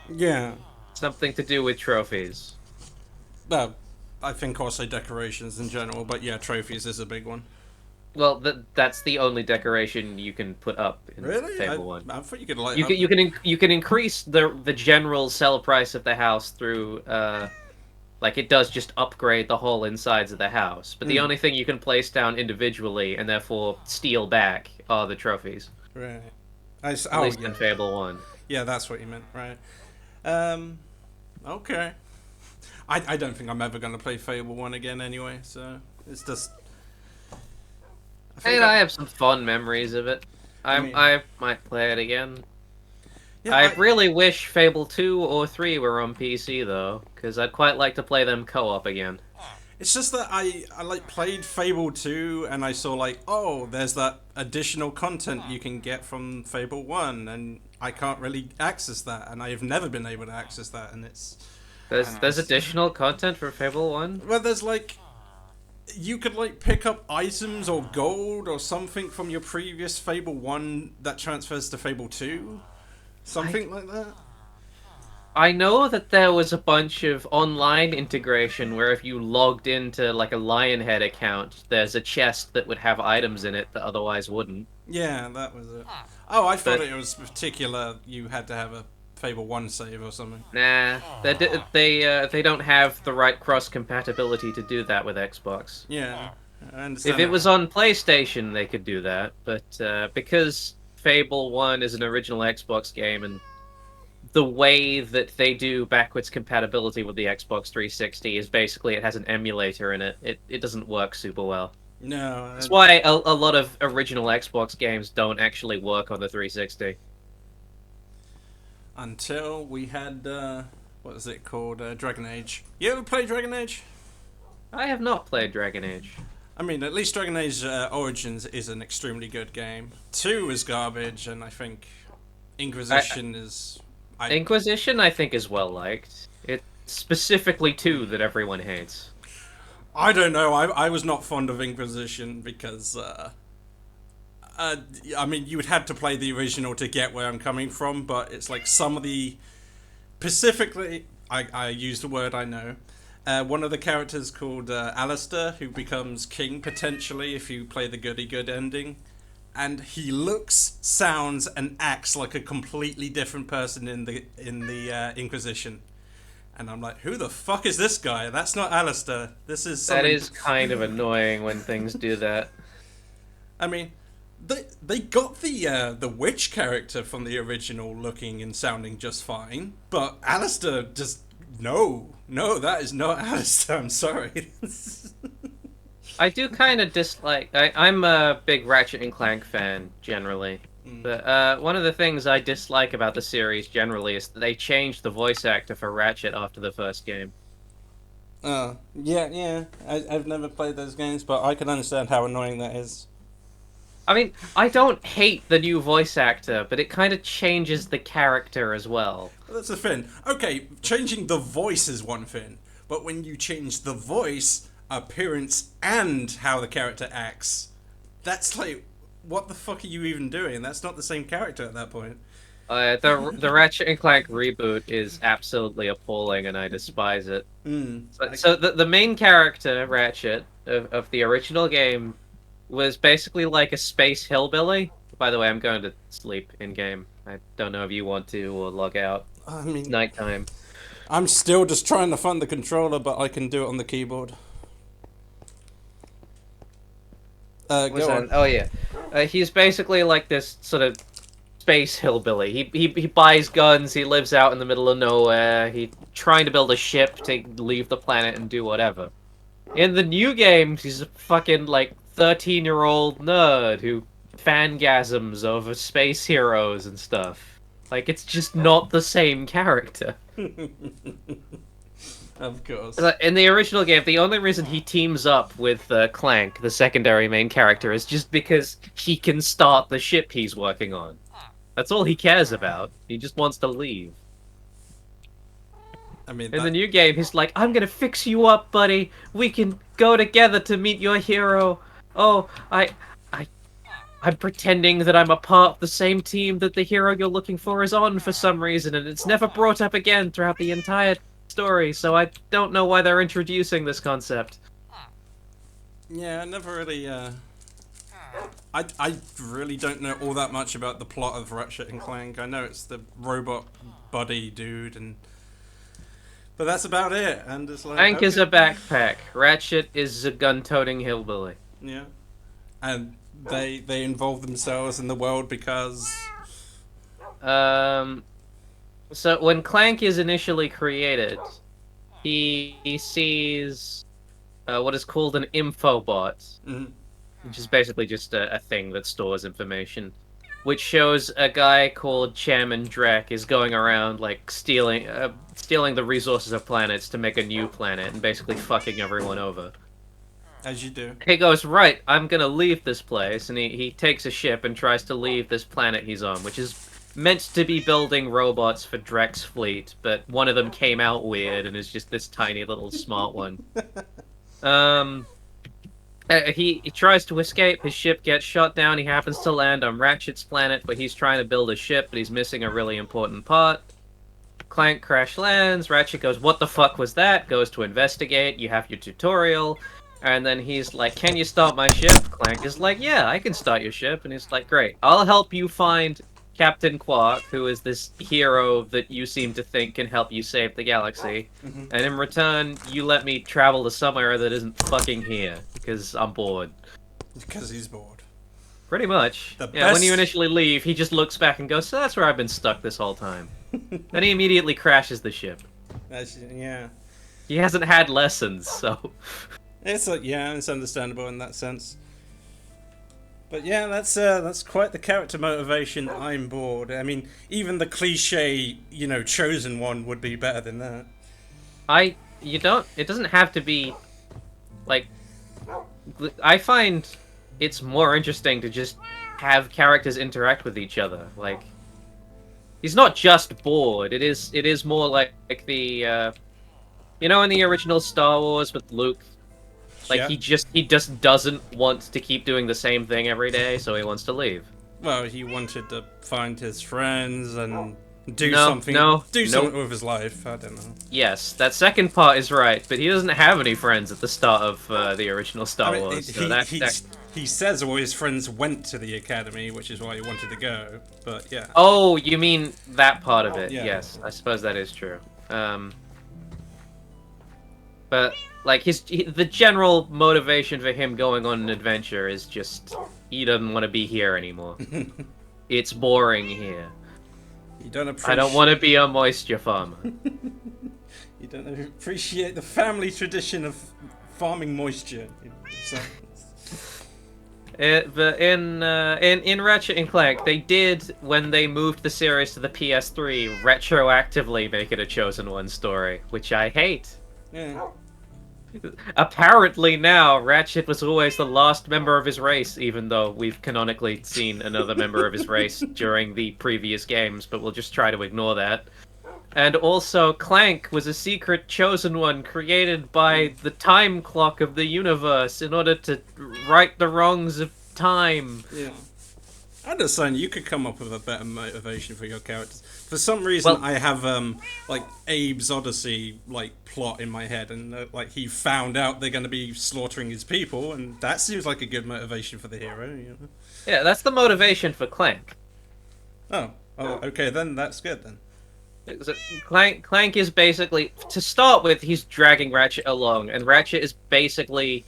Yeah. Something to do with trophies. Well, I think also decorations in general, but yeah, trophies is a big one. Well, that's the only decoration you can put up in Really? Fable One. I thought you could light You up can the. you can increase the general sell price of the house through like it does just upgrade the whole insides of the house. But the Mm, only thing you can place down individually and therefore steal back are the trophies. right. At Oh least yeah, in Fable One. yeah. That's what you meant, right? Um. Okay. I don't think I'm ever gonna play Fable One again anyway. So it's just. I think And I. I have some fond memories of it. I mean, I might play it again. yeah. I really wish Fable 2 or 3 were on PC though, because I'd quite like to play them co-op again. It's just that I like played Fable 2 and I saw like, oh, there's that additional content you can get from Fable 1 and I can't really access that and I've never been able to access that and it's I don't know. There's additional content for Fable 1? Well, there's like you could like pick up items or gold or something from your previous Fable 1 that transfers to Fable 2, I something like that. I know that there was a bunch of online integration where if you logged into like a Lionhead account, there's a chest that would have items in it that otherwise wouldn't. Yeah, that was it. Oh, I thought But it was particular you had to have a Fable 1 save or something. nah, they don't have the right cross compatibility to do that with Xbox. Yeah, I If understand it that. was on PlayStation, they could do that, but because Fable 1 is an original Xbox game and the way that they do backwards compatibility with the Xbox 360 is basically it has an emulator in it. It doesn't work super well. No, That's why a lot of original Xbox games don't actually work on the 360. until we had what is it called? Dragon Age. You ever play Dragon Age? I have not played Dragon Age. I mean, at least Dragon Age Origins is an extremely good game. Two is garbage, and I think I, Inquisition is. I Inquisition, I think, is well liked. It's specifically 2 that everyone hates. I don't know. I was not fond of Inquisition because uh, I mean, you would have to play the original to get where I'm coming from, but it's like some of the specifically, I use the word I know. One of the characters called Alistair, who becomes king potentially if you play the goody good ending, and he looks, sounds, and acts like a completely different person in the Inquisition. And I'm like, who the fuck is this guy? That's not Alistair. This is That something. is kind of annoying when things do that. I mean, they got the witch character from the original looking and sounding just fine, but Alistair just no, that is not Alistair. I'm sorry. I do kind of dislike. I'm a big Ratchet and Clank fan generally, Mm. but one of the things I dislike about the series generally is that they changed the voice actor for Ratchet after the first game. Yeah, yeah. I've never played those games, but I can understand how annoying that is. I mean, I don't hate the new voice actor, but it kind of changes the character as well. That's the thing. Okay, changing the voice is one thing, but when you change the voice, appearance, and how the character acts, that's like, what the fuck are you even doing? That's not the same character at that point. The Ratchet and Clank reboot is absolutely appalling, and I despise it. Mm. So the main character, Ratchet, of the original game was basically like a space hillbilly. By the way, I'm going to sleep in game. I don't know if you want to or log out. I It's mean, nighttime. I'm still just trying to find the controller, but I can do it on the keyboard. What's Go that? on. Oh yeah, he's basically like this sort of space hillbilly. He buys guns. He lives out in the middle of nowhere. He trying to build a ship to leave the planet and do whatever. In the new games, he's a fucking like 13-year-old nerd who fangasms over space heroes and stuff. Like it's just not the same character. Of course. Like, in the original game, the only reason he teams up with Clank, the secondary main character, is just because he can start the ship he's working on. That's all he cares about. He just wants to leave. I mean In the that. new game, he's like, I'm gonna fix you up, buddy. We can go together to meet your hero. Oh, I I'm pretending that I'm a part of the same team that the hero you're looking for is on for some reason, and it's never brought up again throughout the entire story, so I don't know why they're introducing this concept. Yeah, I never really. I really don't know all that much about the plot of Ratchet and Clank. I know it's the robot buddy dude, but that's about it. And it's like Clank okay. is a backpack. Ratchet is a gun-toting hillbilly. Yeah, and they involve themselves in the world because. So when Clank is initially created, he sees what is called an infobot, which is basically just a thing that stores information, which shows a guy called Chairman Drek is going around like stealing the resources of planets to make a new planet and basically fucking everyone over. As you do. He goes, right, I'm gonna leave this place, and he takes a ship and tries to leave this planet he's on, which is meant to be building robots for Drek's fleet, but one of them came out weird and is just this tiny little smart one. He tries to escape, his ship gets shot down, he happens to land on Ratchet's planet, but he's trying to build a ship, but he's missing a really important part. Clank crash lands, Ratchet goes, what the fuck was that? Goes to investigate, you have your tutorial, and then he's like, can you start my ship? Clank is like, yeah, I can start your ship, and he's like, great, I'll help you find Captain Quark, who is this hero that you seem to think can help you save the galaxy, and in return, you let me travel to somewhere that isn't fucking here, because I'm bored. Because he's bored. Pretty much. Yeah, when you initially leave, he just looks back and goes, so that's where I've been stuck this whole time. Then he immediately crashes the ship. Yeah. He hasn't had lessons, so... It's understandable in that sense. But yeah, that's quite the character motivation. I'm bored. I mean, even the cliche, chosen one would be better than that. It doesn't have to be, like, I find it's more interesting to just have characters interact with each other. Like, he's not just bored. It is more like the, in the original Star Wars with Luke. Like, yeah. He just doesn't want to keep doing the same thing every day, so he wants to leave. Well, he wanted to find his friends and do something with his life. I don't know. Yes, that second part is right, but he doesn't have any friends at the start of the original Star Wars. He says all his friends went to the academy, which is why he wanted to go. But yeah. Oh, you mean that part of it? Yeah. Yes, I suppose that is true. But like the general motivation for him going on an adventure is just he doesn't want to be here anymore. It's boring here. I don't want to be a moisture farmer. You don't appreciate the family tradition of farming moisture. But in Ratchet and Clank, they did, when they moved the series to the PS3, retroactively make it a Chosen One story, which I hate. Yeah. Apparently now, Ratchet was always the last member of his race, even though we've canonically seen another member of his race during the previous games, but we'll just try to ignore that. And also, Clank was a secret Chosen One created by the time clock of the universe in order to right the wrongs of time. Yeah. I understand you could come up with a better motivation for your characters. For some reason, I have like Abe's Odyssey plot in my head, and he found out they're going to be slaughtering his people, and that seems like a good motivation for the hero. Yeah, that's the motivation for Clank. Oh, okay, then that's good then. Clank is basically, to start with, he's dragging Ratchet along, and Ratchet is basically,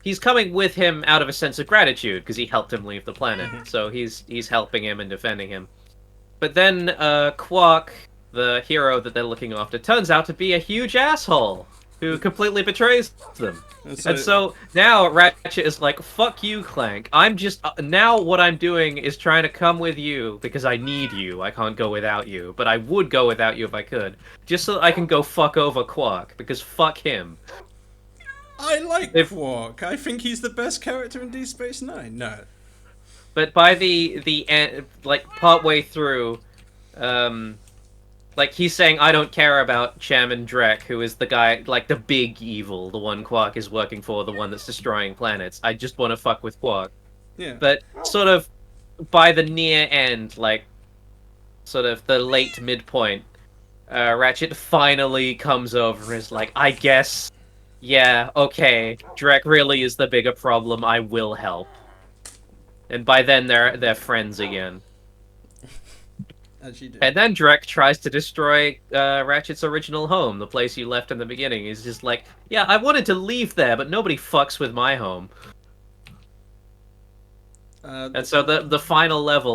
he's coming with him out of a sense of gratitude because he helped him leave the planet. So he's helping him and defending him. But then Quark, the hero that they're looking after, turns out to be a huge asshole who completely betrays them. And so now Ratchet is like, fuck you, Clank. I'm just... now what I'm doing is trying to come with you because I need you. I can't go without you. But I would go without you if I could. Just so that I can go fuck over Quark, because fuck him. I like Quark. I think he's the best character in Deep Space Nine. No. But by the end, partway through, he's saying, I don't care about Chairman Drek, who is the guy, the big evil, the one Quark is working for, the one that's destroying planets. I just want to fuck with Quark. Yeah. But sort of by the near end, like sort of the late midpoint, Ratchet finally comes over and is like, I guess, yeah, okay, Drek really is the bigger problem, I will help. And by then they're friends again. As you do. And then Drek tries to destroy Ratchet's original home, the place you left in the beginning. He's just like, yeah, I wanted to leave there, but nobody fucks with my home. And so the final level